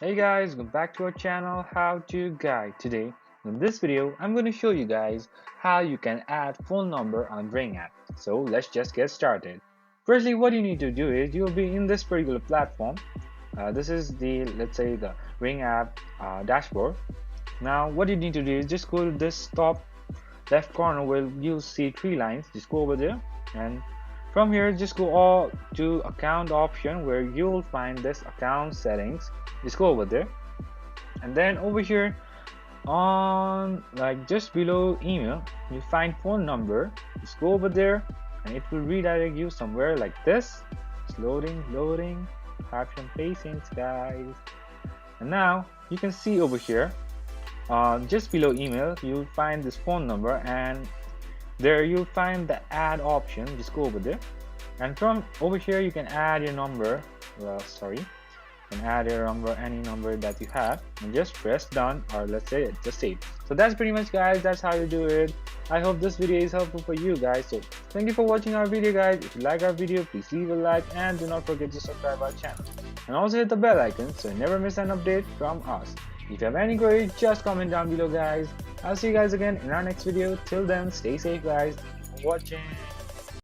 Hey guys, welcome back to our channel How to Guide. Today in this video I'm going to show you guys how you can add phone number on Ring app. So let's just get started. Firstly, what you need to do is you'll be in this particular platform. This is the, let's say, the Ring app dashboard. Now what you need to do is just go to this top left corner where you'll see three lines. Just go over there, and from here just go all to account option where you'll find this account settings. Just go over there, and then over here on just below email you find phone number. Just go over there and it will redirect you somewhere like this. It's loading. Have some patience, guys. And now you can see over here just below email you'll find this phone number, and there you'll find the add option. Just go over there, and from over here you can add your number. You can add your number, any number that you have, and just press done, or let's say just save. So that's pretty much, guys. That's how you do it. I hope this video is helpful for you guys. So thank you for watching our video, guys. If you like our video, please leave a like and do not forget to subscribe our channel, and also hit the bell icon so you never miss an update from us. If you have any queries, just comment down below, guys. I'll see you guys again in our next video. Till then, stay safe, guys. Thank you for watching.